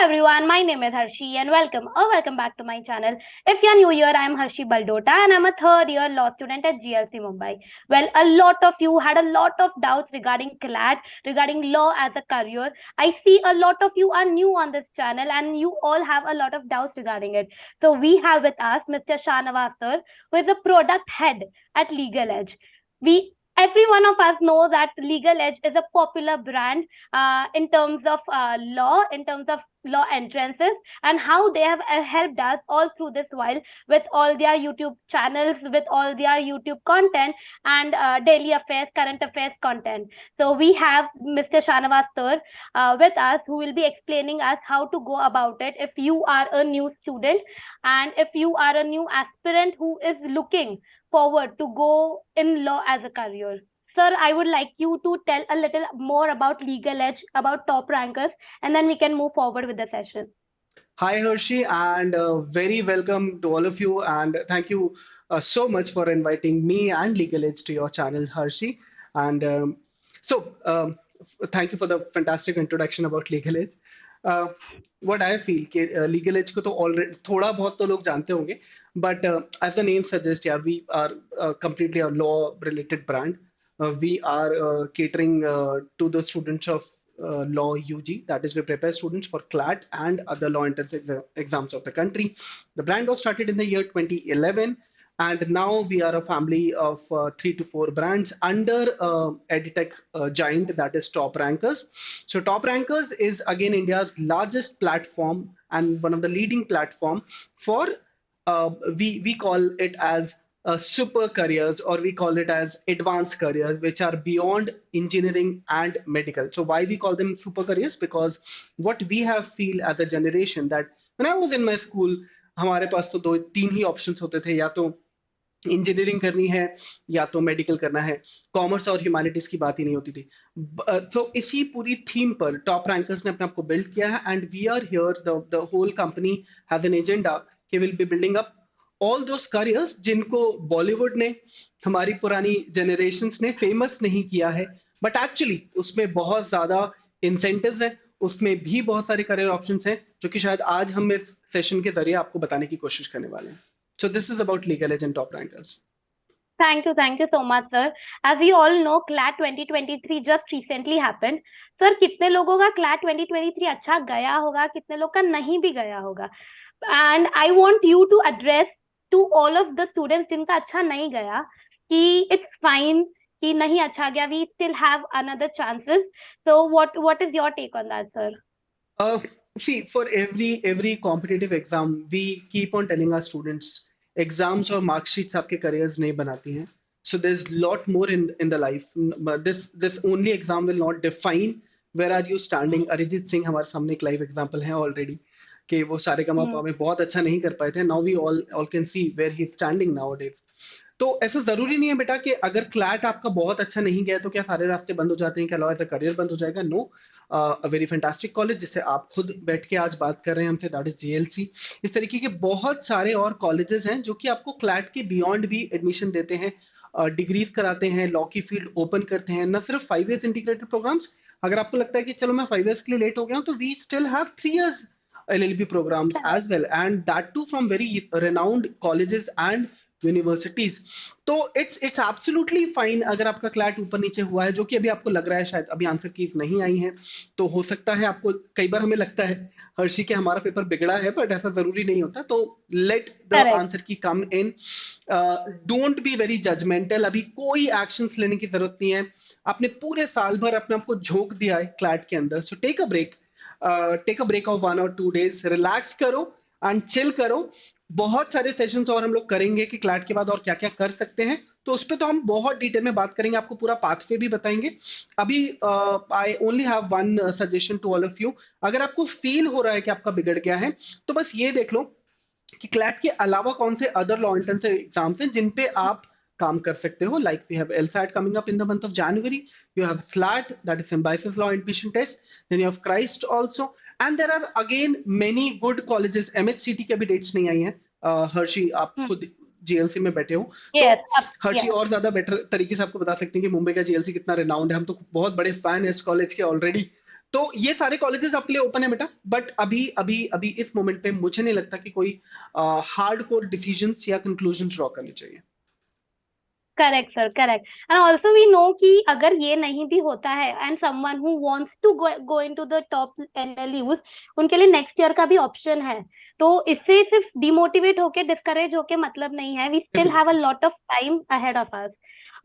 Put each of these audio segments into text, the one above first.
everyone, my name is Harshi and welcome back to my channel. If you're new here, I'm Harshi Baldota and I'm a third year law student at GLC Mumbai. Well, a lot of you had a lot of doubts regarding CLAT, regarding law as a career. I see a lot of you are new on this channel and you all have a lot of doubts regarding it. So we have with us Mr. Shahnawaz sir, who is a product head at Legal Edge. We Every one of us know that Legal Edge is a popular brand in terms of law, in terms of law entrances, and how they have helped us all through this while with all their YouTube channels, with all their YouTube content and daily affairs, current affairs content. So we have Mr. Shanawaz sir with us who will be explaining us how to go about it if you are a new student and if you are a new aspirant who is looking forward to go in law as a career. Sir, I would like you to tell a little more about Legal Edge, about top rankers, and then we can move forward with the session. Hi, Hershey, and very welcome to all of you. And thank you so much for inviting me and Legal Edge to your channel, Hershey. And so, thank you for the fantastic introduction about Legal Edge. Uh, what I feel कि Legal Edge को तो already थोड़ा बहुत तो लोग जानते होंगे, but as the name suggests, yeah, we are completely a law-related brand. We are catering to the students of law UG, that is, we prepare students for CLAT and other law entrance exams of the country. The brand was started in the year 2011, and now we are a family of 3 to 4 brands under EdTech giant, that is Top Rankers. So Top Rankers is again India's largest platform and one of the leading platform for we call it as super careers, or we call it as advanced careers, which are beyond engineering and medical. So why we call them super careers? Because what we have feel as a generation, that when I was in my school, हमारे पास तो दो तीन ही options होते थे, या तो engineering करनी है या तो मेडिकल करना है। कॉमर्स और ह्यूमैनिटीज की बात ही नहीं होती थी। तो इसी पूरी थीम पर टॉप रैंकर्स ने अपने आप को बिल्ड किया है, and we are here, the whole company has an agenda कि will be building up all those careers जिनको बॉलीवुड ने, हमारी पुरानी जनरेशन्स ने फेमस नहीं किया है, बट एक्चुअली उसमें बहुत ज्यादा इंसेंटिव्स हैं, उसमें भी बहुत सारे करियर ऑप्शंस हैं जो कि शायद आज हम इस सेशन के जरिए आपको बताने की कोशिश करने वाले हैं। So this is about Legal Edge and Top Rankers. Thank you so much, sir. As we all know, CLAT 2023 just recently happened. Sir, कितने लोगों का CLAT 2023 अच्छा गया होगा, कितने लोग का नहीं भी गया होगा? And I want you to address to all of the students जिनका अच्छा नहीं गया कि it's fine, कि नहीं अच्छा गया, we still have another chances. So what is your take on that, sir? See, for every competitive exam, we keep on telling our students, exams और marksheets आपके careers नहीं बनाती हैं. So there's lot more in the life. But this only exam will not define where are you standing. Arijit Singh हमारे सामने एक live example है already कि वो सारे गमा में बहुत अच्छा नहीं कर पाए थे. Now we all can see where he's standing nowadays. तो ऐसा जरूरी नहीं है बेटा कि अगर क्लैट आपका बहुत अच्छा नहीं गया तो क्या सारे रास्ते बंद हो जाते हैं, क्या लॉ एज अ करियर बंद हो जाएगा? No, a very fantastic college जिससे आप खुद बैठ के आज बात कर रहे हैं हमसे, दैट इज जीएलसी। इस तरीके के बहुत सारे और कॉलेजेस हैं जो कि आपको क्लैट के बियॉन्ड भी एडमिशन देते हैं, डिग्रीज कराते हैं, लॉ की फील्ड ओपन करते हैं, न सिर्फ 5 इयर्स इंटीग्रेटेड प्रोग्राम्स। अगर आपको लगता है कि चलो मैं 5 इयर्स के लिए लेट हो गया हूं, तो we still have 3 years LLB programs as well, and that too from very renowned colleges and universities. तो इट्स एब्सोल्युटली फाइन अगर आपका क्लैट ऊपर नीचे हुआ है, जो कि अभी आपको लग रहा है, शायद अभी आंसर कीज नहीं आई है, तो हो सकता है आपको, कई बार हमें लगता है हर्षी के हमारा पेपर बिगड़ा है, बट ऐसा जरूरी नहीं होता। तो लेट द आंसर की कम इन, डोंट बी वेरी जजमेंटल। अभी कोई एक्शंस लेने की जरूरत नहीं है, आपने पूरे साल भर अपने आप को झोंक दिया है क्लैट के अंदर। So take a break of 1 or 2 days, relax करो एंड चिल करो। बहुत सारे सेशंस और हम लोग करेंगे कि क्लैट के बाद और क्या क्या कर सकते हैं, तो उस पर तो हम बहुत डिटेल में बात करेंगे, आपको पूरा पाथवे भी बताएंगे। अभी I only have one suggestion to all of you. अगर आपको फील हो रहा है कि आपका बिगड़ गया है, तो बस ये देख लो कि क्लैट के अलावा कौन से अदर लॉ एंट्रेंस एग्जाम्स हैं जिन पे आप काम कर सकते हो। Like we have LSAT coming up in the month of January, you have SLAT, that is Symbiosis Law Admission Test, then you have CHRIST also, and there are again many good colleges। MHCT के भी dates नहीं आई हैं। हर्षी, आप खुद GLC में बैठे हो, तो हर्षी और ज्यादा बेटर तरीके से आपको बता सकते हैं कि मुंबई का जीएलसी कितना रिनाउंड है। हम तो बहुत बड़े फैन है इस कॉलेज के ऑलरेडी। तो ये सारे कॉलेजेस आपके लिए ओपन है बेटा, बट अभी अभी अभी इस मोमेंट पे मुझे नहीं लगता कि कोई हार्ड कोर डिसीजंस या कंक्लूजन ड्रॉ करने चाहिए। Correct sir, correct. And also we know कि अगर ये नहीं भी होता है and someone who wants to go into the top NLUs, उनके लिए नेक्स्ट ईयर का भी ऑप्शन है। तो इससे सिर्फ डिमोटिवेट होके, डिस्करेज होके मतलब नहीं है। We still have a definitely. Lot of time ahead of us.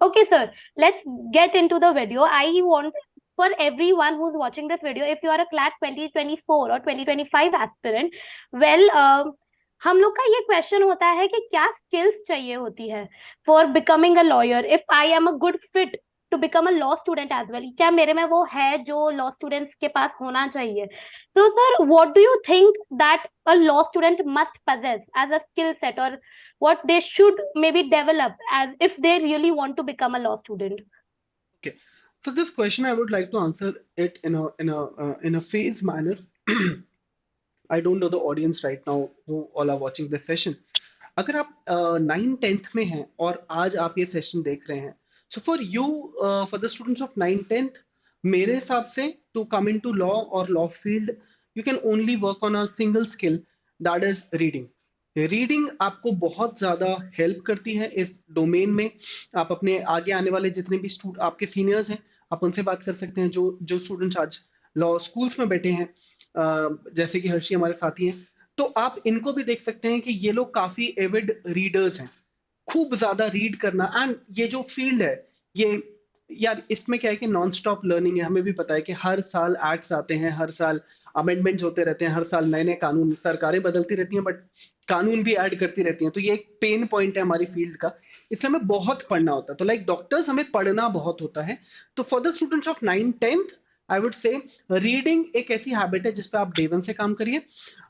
Okay, sir, let's get into the video. I want for everyone who's watching this video, if you are a CLAT 2024 or 2025 aspirant, well, हम लोग का ये question होता है कि क्या skills चाहिए होती है for becoming a lawyer. If I am a good fit to become a law student as well, क्या मेरे में वो है जो लॉ स्टूडेंट्स के पास होना चाहिए? तो sir, what do you think that a law student must possess as a skill set, or what they should maybe develop as if they really want to become a law student? Okay. For this question, I would like to answer it in a phased manner. I don't know the audience right now who all are watching this session. अगर आप 9th 10th में हैं और आज आप ये session देख रहे हैं, so for you, for the students of 9th 10th, मेरे हिसाब से to come in to law और law field, you can only work on a single skill, that is reading. Reading आपको बहुत ज्यादा हेल्प करती है इस डोमेन में। आप अपने आगे आने वाले जितने भी आपके सीनियर्स हैं, आप उनसे बात कर सकते हैं, जो जो स्टूडेंट्स आज लॉ स्कूल्स में बैठे हैं, जैसे कि हर्षी हमारे साथी हैं। तो आप इनको भी देख सकते हैं कि ये लोग काफी एविड रीडर्स हैं, खूब ज्यादा रीड करना। एंड ये जो फील्ड है, ये, यार इसमें क्या है कि नॉन स्टॉप लर्निंग है। हमें भी पता है कि हर साल एक्ट्स आते हैं, हर साल अमेंडमेंट्स होते रहते हैं, हर साल नए नए कानून, सरकारें बदलती रहती हैं बट कानून भी ऐड करती रहती हैं। तो ये एक पेन पॉइंट है हमारी फील्ड का, इसलिए हमें बहुत पढ़ना होता है। तो लाइक डॉक्टर्स, हमें पढ़ना बहुत होता है। तो for the students of 9th 10th, I would से रीडिंग एक ऐसी हैबिट है जिसपे आप डे वन से काम करिए।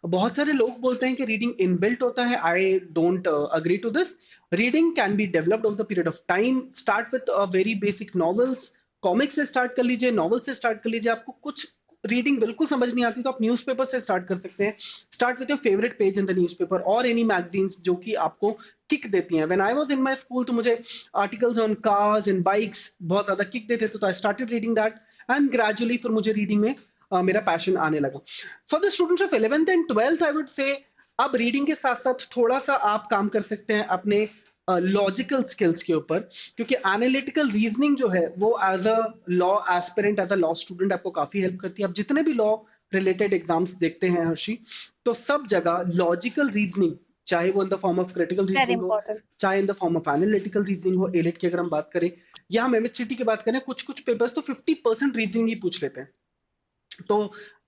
बहुत सारे लोग बोलते हैं कि रीडिंग इनबिल्ट होता है, I don't agree to this. Reading can be developed over the period of time. Start with very basic novels, comics से स्टार्ट कर लीजिए, नॉवेल से स्टार्ट कर लीजिए। आपको कुछ रीडिंग बिल्कुल समझ नहीं आती तो आप न्यूज़पेपर से स्टार्ट कर सकते हैं। Start with your favourite page in the newspaper और एनी मैगजीन्स जो कि आपको किक देती हैं। When I was in my school, तो मुझे articles on cars and bikes बहुत ज्यादा किक देते थे, तो I started reading that, and gradually फिर मुझे रीडिंग में मेरा पैशन आने लगा। For the students of 11th and 12th, I would से अब रीडिंग के साथ साथ थोड़ा सा आप काम कर सकते हैं अपने लॉजिकल स्किल्स के ऊपर, क्योंकि एनालिटिकल रीजनिंग जो है वो as a law aspirant, as a law student आपको काफी हेल्प करती है। आप जितने भी लॉ रिलेटेड एग्जाम्स देखते हैं हर्षी, तो सब जगह लॉजिकल रीजनिंग, चाहे वो in the form of critical Very reasoning हो, important. चाहे in the form of analytical reasoning हो। एलिट की अगर हम बात करें या हम एमएचसीटी की बात करें, कुछ कुछ पेपर्स तो 50% रीजनिंग ही पूछ लेते हैं। तो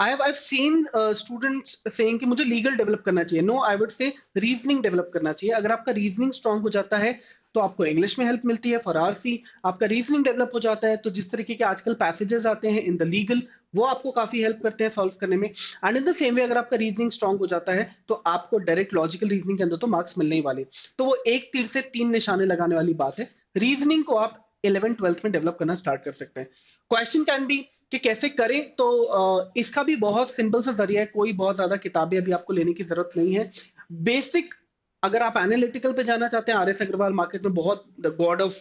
I've seen students saying कि मुझे लीगल डेवलप करना चाहिए। No, I would say reasoning develop करना चाहिए। अगर आपका रीजनिंग स्ट्रांग हो जाता है तो आपको इंग्लिश में हेल्प मिलती है फॉर आरसी। आपका रीजनिंग डेवलप हो जाता है तो जिस तरीके के आजकल पैसेजेस आते हैं इन द लीगल, वो आपको काफी हेल्प करते हैं सॉल्व करने में। And in the same way, अगर आपका रीजनिंग स्ट्रांग हो जाता है तो आपको डायरेक्ट लॉजिकल रीजनिंग के अंदर तो मार्क्स मिलने ही वाले। तो वो एक तीर से तीन निशाने लगाने वाली बात है। रीजनिंग को आप 11th 12th में डेवलप करना स्टार्ट कर सकते हैं। क्वेश्चन कैन बी कि कैसे करें, तो इसका भी बहुत सिंपल सा जरिया है। कोई बहुत ज्यादा किताबें अभी आपको लेने की जरूरत नहीं है। बेसिक, अगर आप एनालिटिकल पे जाना चाहते हैं, आर एस अग्रवाल मार्केट में बहुत the God of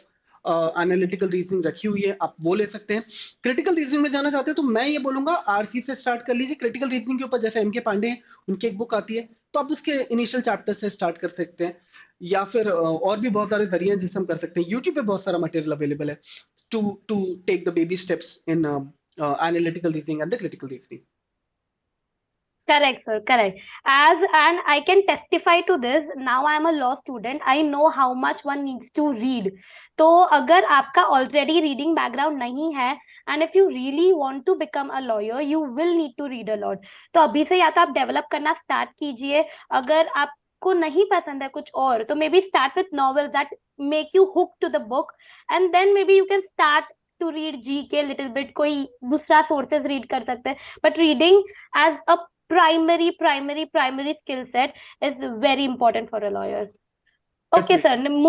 analytical reasoning रखी हुई है, आप वो ले सकते हैं। क्रिटिकल रीजनिंग में जाना चाहते हैं तो मैं ये बोलूंगा आरसी से स्टार्ट कर लीजिए। क्रिटिकल रीजनिंग के ऊपर जैसे एम के पांडे हैं, उनकी एक बुक आती है, तो आप उसके इनिशियल चैप्टर से स्टार्ट कर सकते हैं। या फिर और भी बहुत सारे जरिए हैं जिससे हम कर सकते हैं। यूट्यूब पे बहुत सारा मटेरियल अवेलेबल है to take the baby steps in analytical reasoning and the critical reasoning. Correct, sir. Correct. As and I can testify to this. Now I am a law student. I know how much one needs to read. तो अगर आपका already reading background नहीं है, and if you really want to become a lawyer, you will need to read a lot. तो अभी से या तो आप develop करना start कीजिए। अगर आपको नहीं पसंद है कुछ और, तो maybe start with novels that make you hook to the book, and then maybe you can start to read GK little bit. कोई दूसरा sources read कर सकते हैं, but reading as a primary skill set is very important for a lawyer. Okay sir, Definitely.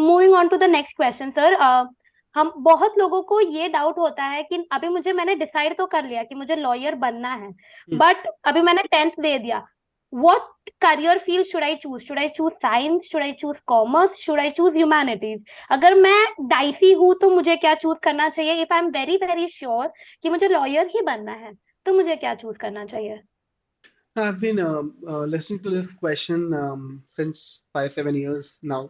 moving on to the next question sir. हम बहुत लोगों को ये डाउट होता है कि अभी मैंने डिसाइड तो कर लिया कि मुझे लॉयर बनना है, Hmm. बट अभी मैंने 10th दे दिया, what career field should I choose? Should I choose science? Should I choose commerce? Should I choose humanities? अगर मैं डाइसी हूँ तो मुझे क्या चूज करना चाहिए? If I am very very sure कि मुझे लॉयर ही बनना है तो मुझे क्या चूज करना चाहिए? I've been listening to this question since 5, 7 years now,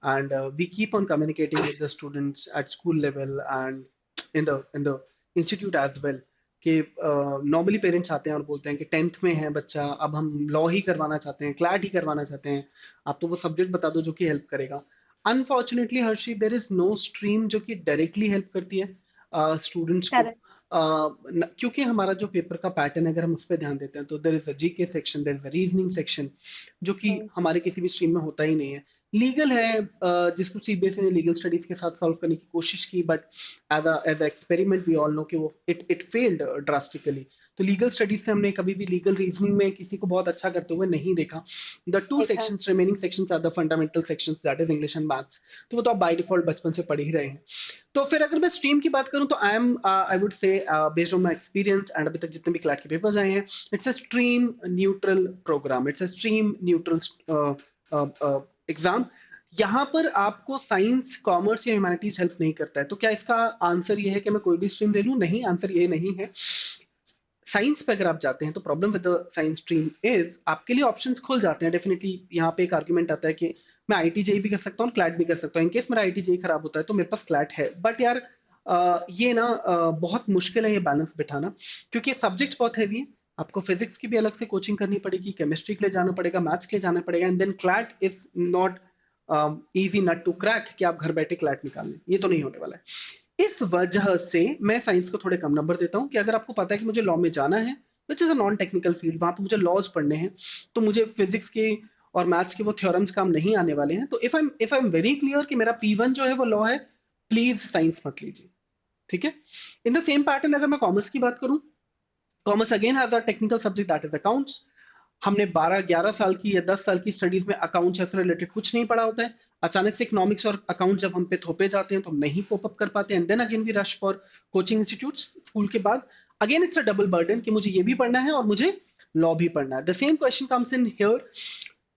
and we keep on communicating with the students at school level and in the institute as well. कि नॉर्मली पेरेंट्स आते हैं और बोलते हैं कि 10th में है बच्चा, अब हम लॉ ही करवाना चाहते हैं, क्लैट ही करवाना चाहते हैं, आप तो वो सब्जेक्ट बता दो जो कि हेल्प करेगा। Unfortunately Harshi, there is no stream जो कि डायरेक्टली हेल्प करती है स्टूडेंट्स को। करेक्ट। क्योंकि हमारा जो पेपर का पैटर्न है, अगर हम उस पर ध्यान देते हैं तो there is a GK section, there is a reasoning section, जो कि हमारे किसी भी स्ट्रीम में होता ही नहीं है। लीगल है, जिसको सीबीएसई ने लीगल स्टडीज के साथ सॉल्व करने की कोशिश की, but as a experiment we all know कि वो इट फेल्ड ड्रास्टिकली। तो लीगल स्टडीज से हमने कभी भी लीगल रीजनिंग में किसी को बहुत अच्छा करते हुए नहीं देखा। द टू देखा। Sections, remaining sections are the fundamental sections, that is English and maths. तो वो तो आप बाय डिफॉल्ट बचपन से पढ़ ही रहे हैं। तो फिर अगर मैं स्ट्रीम की बात करूं तो I would say based on my experience and अभी तक जितने भी क्लैट के पेपर्स आए हैं, it's a stream neutral program, it's a stream neutral exam. यहाँ पर आपको साइंस, कॉमर्स या ह्यूमैनिटीज हेल्प नहीं करता है। तो क्या इसका आंसर ये है कि मैं कोई भी स्ट्रीम ले लूं? नहीं, आंसर ये नहीं है। साइंस पे अगर आप जाते हैं तो problem with the science stream is आपके लिए ऑप्शंस खुल जाते हैं डेफिनेटली। यहाँ पे एक आर्ग्यूमेंट आता है कि मैं आईटी जेई भी कर सकता हूँ, क्लैट भी कर सकता हूँ। इनकेस मेरा आईटी जेई खराब होता है तो मेरे पास क्लैट है। बट यार ये ना बहुत मुश्किल है ये बैलेंस बिठाना, क्योंकि सब्जेक्ट बहुत हैवी है। आपको फिजिक्स की भी अलग से कोचिंग करनी पड़ेगी, केमिस्ट्री के लिए जाना पड़ेगा, मैथ्स के लिए जाना पड़ेगा, and then CLAT is not easy nut to crack कि आप घर बैठे क्लैट निकाल लें। ये तो नहीं होने वाला है। इस वजह से मैं साइंस को थोड़े कम नंबर देता हूं कि अगर आपको पता है कि मुझे लॉ में जाना है, which is a non technical field, वहां पे मुझे लॉज पढ़ने हैं, तो मुझे फिजिक्स के और मैथ्स के वो थ्योरम्स काम नहीं आने वाले हैं। तो if I am very clear कि मेरा P1 जो है वो लॉ है, प्लीज साइंस मत लीजिए। ठीक है। इन द सेम पैटर्न अगर मैं कॉमर्स की बात करूं, commerce again has a technical subject that is accounts. हमने 12, 11 साल की या 10 साल की स्टडीज में अकाउंट्स से रिलेटेड कुछ नहीं पढ़ा होता है। अचानक से इकोनॉमिक्स और अकाउंट जब हम पे थोपे जाते हैं तो हम नहीं कोप अप कर पाते, and then again we rush for coaching institutes school के बाद। Again it's a double burden कि मुझे ये भी पढ़ना है और मुझे लॉ भी पढ़ना है। The same question comes in here.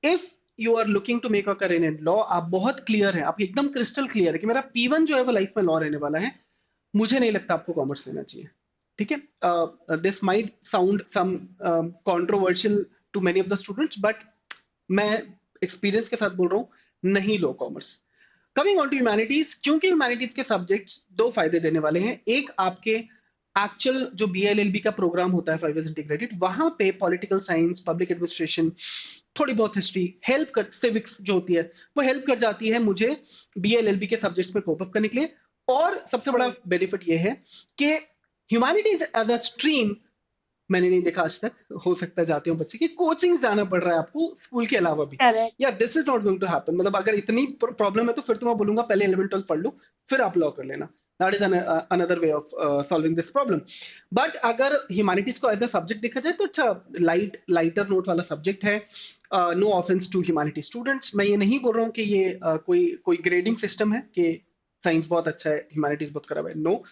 If you are looking to make a career in law, आप बहुत क्लियर है, आप एकदम क्रिस्टल क्लियर है कि मेरा P1 जो है वो लाइफ में लॉ रहने वाला है, मुझे नहीं लगता आपको कॉमर्स लेना चाहिए। ठीक है। This might sound some controversial to many of the students, but मैं एक्सपीरियंस के साथ बोल रहा हूँ, नहीं लो commerce. Coming on to humanities, क्योंकि ह्यूमैनिटीज के सब्जेक्ट्स दो फायदे देने वाले हैं। एक, आपके एक्चुअल जो BLLB का प्रोग्राम होता है 5 years इंटीग्रेटेड, वहां पे पॉलिटिकल साइंस, पब्लिक एडमिनिस्ट्रेशन, थोड़ी बहुत हिस्ट्री हेल्प कर, सिविक्स जो होती है वो हेल्प कर जाती है मुझे BLLB के सब्जेक्ट्स में कोप अप करने के लिए। और सबसे बड़ा बेनिफिट ये है कि ह्यूमैनिटीज एज अ स्ट्रीम मैंने नहीं देखा आज तक, हो सकता है जाते हो बच्चे की कोचिंग जाना पड़ रहा है आपको स्कूल के अलावा भी। करेक्ट। यार this is not going to happen. मतलब अगर इतनी प्रॉब्लम है तो फिर तो मैं बोलूंगा पहले 11th 12th पढ़ लो, फिर आप लॉ कर लेना। That is another way of solving this problem. But अगर ह्यूमैनिटीज को एज अ सब्जेक्ट देखा जाए तो अच्छा लाइटर नोट वाला सब्जेक्ट है। No offence to humanity students, मैं ये नहीं बोल रहा हूँ कि ये कोई ग्रेडिंग सिस्टम है कि साइंस बहुत अच्छा है, ह्यूमैनिटीज बहुत खराब है। No,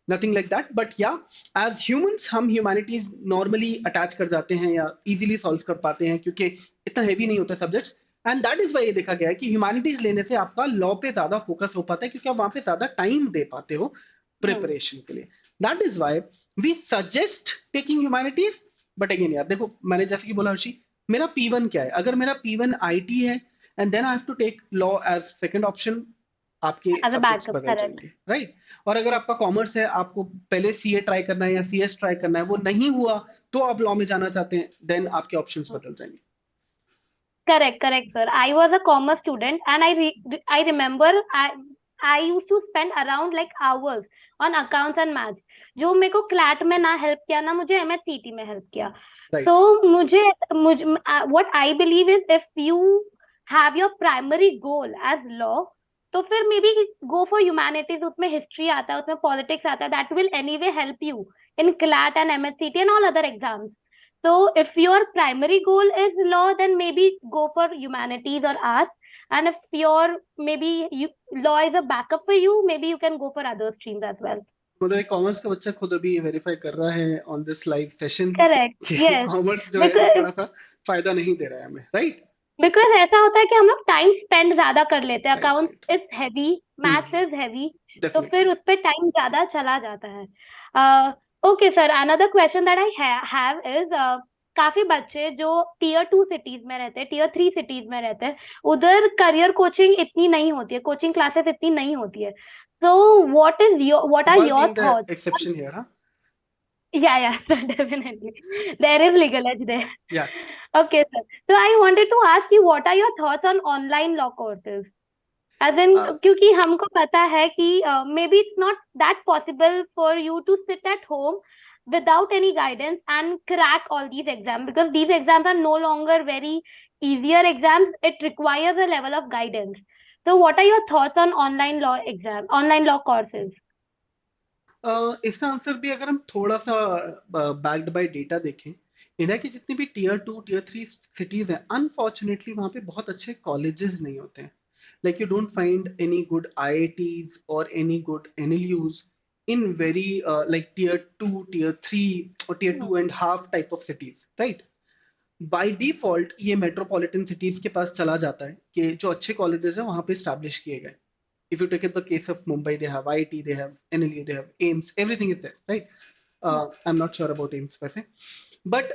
nothing like that. But yeah, as humans हम ह्यूमैनिटीज नॉर्मली अटैच कर जाते हैं या इजीली सॉल्व कर पाते हैं क्योंकि इतना हैवी नहीं होता subjects. And that is why ये देखा गया है कि ह्यूमैनिटीज लेने से आपका लॉ पे ज्यादा फोकस हो पाता है, क्योंकि आप वहां पे ज्यादा टाइम दे पाते हो प्रिपरेशन के लिए। That is why we suggest taking humanities. But again यार देखो, मैंने जैसे कि बोला हर्षी, मेरा P1 क्या है? अगर मेरा P1 IT है and then I have to take law as second option, आपके एज अ सब्जेक्ट्स बैकअप। बदल करेक्ट। जाएंगे, राइट? और अगर आपका कॉमर्स है, आपको पहले CA ट्राई करना है या CS ट्राई करना है, वो नहीं हुआ तो आप लॉ में जाना चाहते हैं, देन आपके ऑप्शंस बदल जाएंगे। Correct, correct, sir. I was a commerce student, and I remember I used to spend around like hours on accounts and maths. जो मेरे को क्लैट में ना हेल्प किया ना मुझे MSCT में हेल्प किया। राइट। तो मुझे मुझे what I believe is if you have your primary goal as law, तो फिर may be go for humanities. उसमें हिस्ट्री आता है, उसमें पॉलिटिक्स आता है, that will anyway help you in CLAT and MSCT and all other exams. So if your primary goal is law, then maybe go for humanities or arts. And if your maybe law is a backup for you, maybe you can go for other streams as well. मतलब एक commerce का बच्चा खुद अभी verify कर रहा है on this live session correct, कि यस। कॉमर्स जो है वो बिकॉज थोड़ा सा फायदा नहीं दे रहा है हमें, राइट? बिकॉज ऐसा होता है कि हम लोग टाइम स्पेंड ज्यादा कर लेते हैं, right, accounts right. Is heavy, maths is heavy, तो फिर डेफिनेटली। उस पे टाइम ज्यादा चला जाता है। Okay sir, another question that I have is, काफी बच्चे जो टीयर 2 सिटीज में रहते हैं, टीयर 3 सिटीज में रहते हैं, उधर करियर कोचिंग इतनी नहीं होती है, कोचिंग क्लासेस इतनी नहीं होती है। तो what are Bhopal your being the thoughts? exception here, huh? Yeah, sir, definitely. There is legal edge there. Yeah. Okay, sir. So I wanted to ask you, what are your thoughts on online law courses? As in, Uh, क्योंकि हमको पता है कि maybe it's not that possible for you to sit at home without any guidance and crack all these exams, because these exams are no longer very easier exams. It requires a level of guidance. So what are your thoughts on online law courses? इसका answer भी अगर हम थोड़ा सा backed by data देखें, India की जितनी भी टीयर 2 टीयर 3 सिटीज हैं, अनफॉर्चुनेटली वहाँ पे बहुत अच्छे कॉलेजेस नहीं होते हैं। Like you don't find any good IITs और any good NLUs in very like tier 2 tier 3 और tier 2.5 type of cities, right? By default ये मेट्रोपॉलिटन सिटीज के पास चला जाता है कि जो अच्छे कॉलेजेस हैं वहाँ पे स्टैब्लिश किए गए। If you take it the case of Mumbai, they have IIT, they have NLU, they have AIMS, everything is there, right? I'm not sure about AIMS वैसे, बट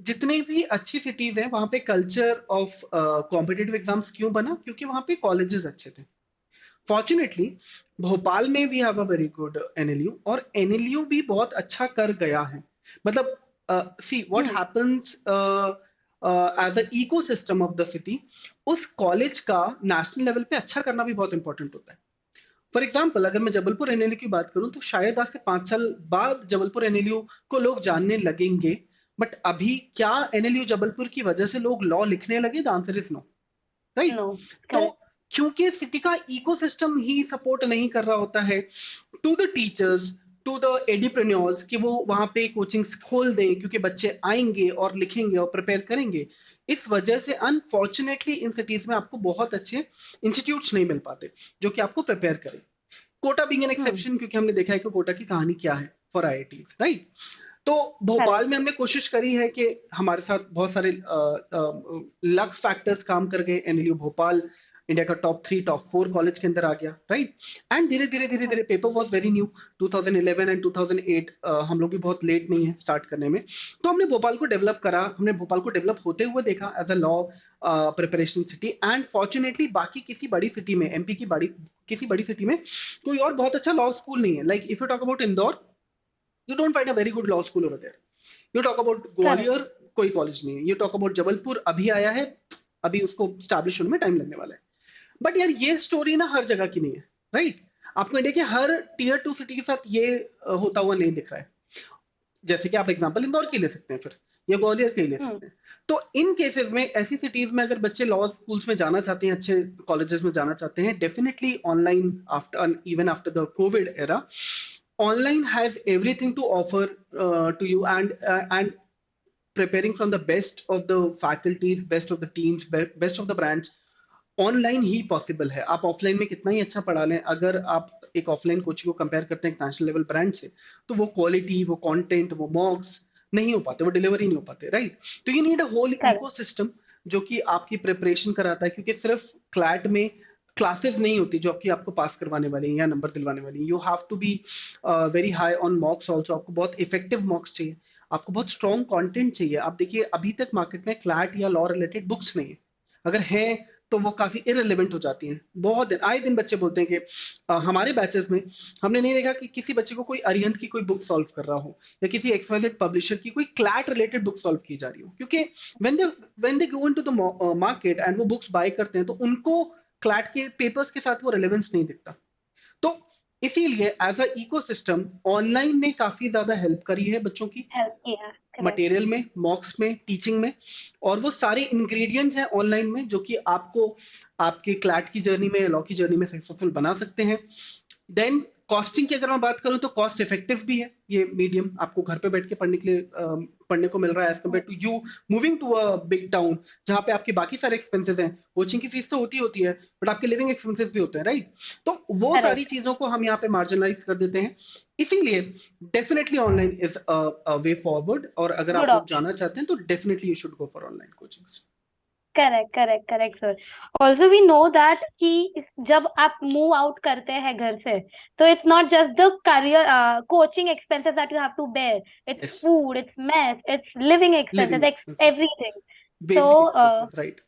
जितने भी अच्छी सिटीज हैं वहां पे कल्चर ऑफ कॉम्पिटेटिव एग्जाम्स क्यों बना? क्योंकि वहां पे कॉलेजेस अच्छे थे। फॉर्चुनेटली भोपाल में we have a very good NLU, और एनएलयू भी बहुत अच्छा कर गया है। मतलब see what Hmm. Happens as a ecosystem of the city, उस कॉलेज का नेशनल लेवल पे अच्छा करना भी बहुत इंपॉर्टेंट होता है। फॉर एग्जाम्पल अगर मैं जबलपुर एनएलयू की बात करूं तो शायद आज से 5 साल बाद जबलपुर एनएलयू को लोग जानने लगेंगे, बट अभी क्या एनएलयू जबलपुर की वजह से लोग लॉ लिखने लगे? The answer is no, right? No, तो correct. क्योंकि सिटी का इकोसिस्टम ही सपोर्ट नहीं कर रहा होता है to the teachers, to the edupreneurs, कि वो वहां पे कोचिंग्स खोल दें क्योंकि बच्चे आएंगे और लिखेंगे और प्रिपेयर करेंगे। इस वजह से अनफॉर्चुनेटली इन सिटीज में आपको बहुत अच्छे इंस्टीट्यूट्स नहीं मिल पाते जो कि आपको प्रिपेयर करें। Kota being an Hmm. Exception, क्योंकि हमने देखा है कि कोटा की कहानी क्या है फॉर आईआईटीज, राइट? तो Correct. भोपाल में हमने कोशिश करी है कि हमारे साथ बहुत सारे लक फैक्टर्स काम कर गए। एनएलयू भोपाल इंडिया का टॉप 3 टॉप 4 कॉलेज के अंदर आ गया, राइट? एंड धीरे धीरे धीरे Hmm. धीरे paper was very new. 2011 and 2008, हम लोग भी बहुत लेट नहीं है स्टार्ट करने में। तो हमने भोपाल को डेवलप करा, हमने भोपाल को डेवलप होते हुए देखा as a law preparation city. And fortunately बाकी किसी बड़ी सिटी में, एमपी की बड़ी किसी बड़ी सिटी में कोई और बहुत अच्छा लॉ स्कूल नहीं है। Like if you talk about Indore, you don't find a very good law school over there. You talk about Correct. Gwalior, कोई कॉलेज नहीं है। यू टॉक अबाउट जबलपुर, अभी आया है, अभी उसको स्टैब्लिश होने में टाइम लगने वाला है। बट यार ये स्टोरी ना हर जगह की नहीं है, राइट? आपको इंडिया के हर टीयर 2 सिटी के साथ ये होता हुआ नहीं दिख रहा है। जैसे कि आप एग्जांपल इंदौर की ले सकते हैं, फिर या ग्वालियर के ही ले Hmm. सकते हैं। तो इन केसेस में, ऐसी सिटीज में अगर बच्चे लॉ स्कूल्स में जाना चाहते हैं, अच्छे कॉलेजेस में जाना चाहते हैं, definitely online, after even after the Covid era, online has everything to offer to you, and preparing from the best of the faculties, best of the teams, best of the branch, online he possible है। आप offline में कितना ही अच्छा पढ़ा लें, अगर आप एक ऑफलाइन कोचिंग को कंपेयर करते हैं नेशनल लेवल ब्रांड से, तो वो क्वालिटी, वो कंटेंट, वो मॉक्स नहीं हो पाते, वो डिलीवरी नहीं हो पाते, राइट? तो you need a whole Correct. Ecosystem जो कि आपकी प्रिपरेशन कराता है, क्योंकि सिर्फ क्लैट में क्लासेस नहीं होती जो आपकी आपको पास करवाने वाली हैं या नंबर दिलवाने वाली हैं। You have to be very high on mocks also. आपको बहुत इफेक्टिव मॉक्स चाहिए, आपको बहुत स्ट्रॉन्ग कंटेंट चाहिए। आप देखिए अभी तक मार्केट में क्लैट या लॉ रिलेटेड बुक्स नहीं है, अगर है तो वो काफी इरेलीवेंट हो जाती हैं। बहुत दिन आए दिन बच्चे बोलते हैं कि हमारे बैचेस में हमने नहीं देखा कि किसी बच्चे को कोई अरिहंत की कोई बुक सॉल्व कर रहा हो या किसी एक्सवाइजेड पब्लिशर की कोई क्लैट रिलेटेड बुक सॉल्व की जा रही हो, क्योंकि when they go into the market and वो बुक्स बाय करते हैं तो उनको क्लैट के पेपर्स के साथ वो रिलेवेंस नहीं दिखता। तो इसीलिए एज अ इकोसिस्टम ऑनलाइन ने काफी ज्यादा हेल्प करी है बच्चों की, Help. Yeah. Correct. मटेरियल में, मॉक्स में, टीचिंग में। और वो सारे इंग्रेडिएंट्स हैं ऑनलाइन में जो कि आपको आपके क्लैट की जर्नी में, लॉ की जर्नी में सक्सेसफुल बना सकते हैं। देन कॉस्टिंग की अगर मैं बात करूं तो कॉस्ट इफेक्टिव भी है ये मीडियम, आपको घर पे बैठ के पढ़ने के लिए पढ़ने को मिल रहा है as compare to you moving to a big town जहां पे आपके बाकी सारे एक्सपेंसेस हैं। कोचिंग की फीस तो होती है बट आपके लिविंग एक्सपेंसेस भी होते हैं, राइट? तो वो सारी करेक्ट। चीजों को हम यहाँ पे मार्जिनलाइज कर देते हैं। इसीलिए definitely online is a way forward, और अगर गुड आप लोग ऑप्शन। जाना चाहते हैं तो definitely you should go for online coachings. Correct correct correct sir. Also we know that कि जब आप मूव आउट करते हैं घर से, तो it's not just the career coaching expenses that you have to bear, it's yes, food, it's mess, it's living living expenses, expenses, everything. तो basic expenses, right?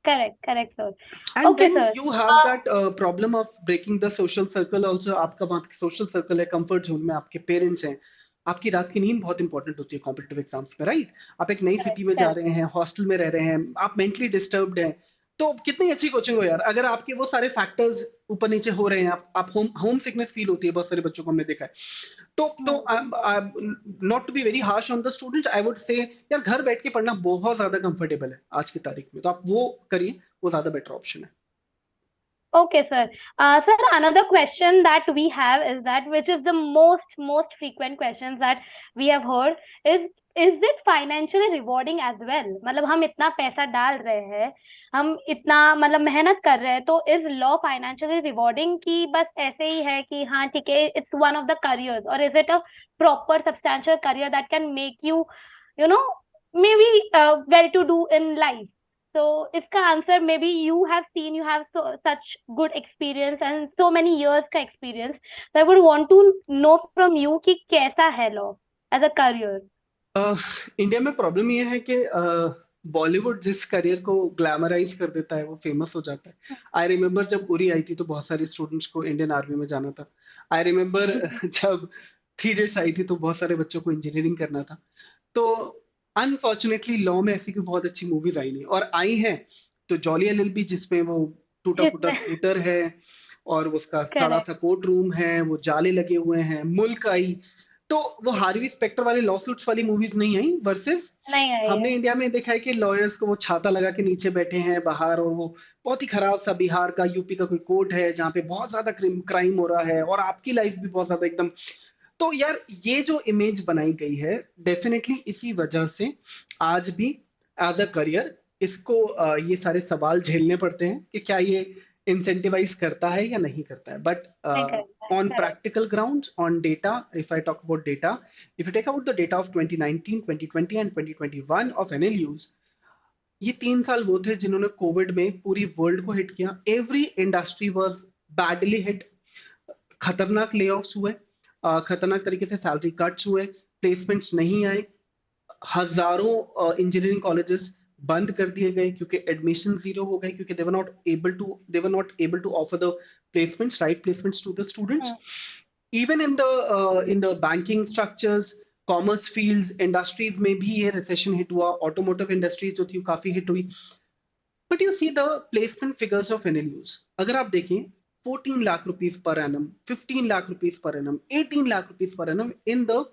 Correct correct sir. And okay then sir. you have that problem of breaking the social circle also। आपका वहाँ पे social circle है, comfort zone में आपके parents हैं। आपकी रात की नींद बहुत इंपॉर्टेंट होती है कॉम्पिटिटिव एग्जाम्स में, राइट? आप एक नई करेक्ट सिटी में जा करेक्ट। रहे हैं, हॉस्टल में रह रहे हैं, आप मेंटली डिस्टर्ब्ड हैं, तो कितनी अच्छी कोचिंग हो यार, अगर आपके वो सारे फैक्टर्स ऊपर नीचे हो रहे हैं, आप होम होम सिकनेस फील होती है बहुत सारे बच्चों को, हमने देखा है। तो not to be very harsh on the students, I would say यार घर बैठ के पढ़ना बहुत ज्यादा कंफर्टेबल है आज की तारीख में, तो आप वो करिए, वो ज्यादा बेटर ऑप्शन है। Okay, sir. Sir, another question that we have is that, which is the most frequent questions that we have heard, is it financially rewarding as well? मतलब हम इतना पैसा डाल रहे हैं, हम इतना मतलब मेहनत कर रहे हैं, तो इज लॉ फाइनेंशियली रिवॉर्डिंग की बस ऐसे ही है कि हाँ ठीक है, it's one of the careers, और is it a proper substantial career that can make you, you know, maybe well to do in life? So इसका answer, maybe you have seen, you have such good experience and so many years का experience, so I would want to know from you कि कैसा है law as a career. India में problem ये है कि बॉलीवुड जिस करियर को ग्लैमराइज कर देता है वो फेमस हो जाता है। आई रिमेम्बर जब उरी आई थी तो बहुत सारे स्टूडेंट्स को इंडियन आर्मी में जाना था। आई रिमेम्बर जब थ्री इडियट्स आई थी तो बहुत सारे बच्चों को इंजीनियरिंग करना था। तो अनफॉर्चुनेटली लॉ में ऐसी कोई बहुत अच्छी मूवीज आई नहीं, और आई हैं तो जॉली एलएलबी जिसमें वो टूटा फूटा जिसमें स्कूटर है और उसका सड़ा करेक्ट। सा कोर्ट रूम है, वो जाले लगे हुए हैं, मुल्क आई। तो वो हार्वी स्पेक्टर वाले लॉ सूट्स वाली मूवीज नहीं आई, वर्सेस नहीं आई हमने है। इंडिया में देखा है कि लॉयर्स को वो छाता लगा के नीचे बैठे हैं बाहर, और वो बहुत ही खराब सा बिहार का यूपी का कोई कोर्ट है जहाँ पे बहुत ज्यादा क्राइम हो रहा है और आपकी लाइफ भी बहुत ज्यादा एकदम। तो यार ये जो इमेज बनाई गई है, डेफिनेटली इसी वजह से आज भी एज अ करियर इसको ये सारे सवाल झेलने पड़ते हैं कि क्या ये इंसेंटिवाइज करता है या नहीं करता है। बट नहीं करता है। on correct. practical grounds, on data, if I talk about data, if you take out the data of 2019, 2020 and 2021 of NLUs, ये 3 साल वो थे जिन्होंने कोविड में पूरी वर्ल्ड को हिट किया। Every industry was badly hit, खतरनाक ले हुए, खतरनाक तरीके से सैलरी कट्स हुए, प्लेसमेंट्स नहीं आए, हजारों इंजीनियरिंग कॉलेजेस बंद कर दिए गए क्योंकि एडमिशन जीरो हो गए, क्योंकि they were not able to offer the placements, right placements to the students. Even in the banking structures, commerce fields, industries में भी ये रिसेशन हिट हुआ, ऑटोमोटिव इंडस्ट्रीज जो थी काफी हिट हुई। But you see the placement figures of NLUs, अगर आप देखें 14 lakh rupees per annum, 15 lakh rupees per annum, 18 lakh rupees per annum in the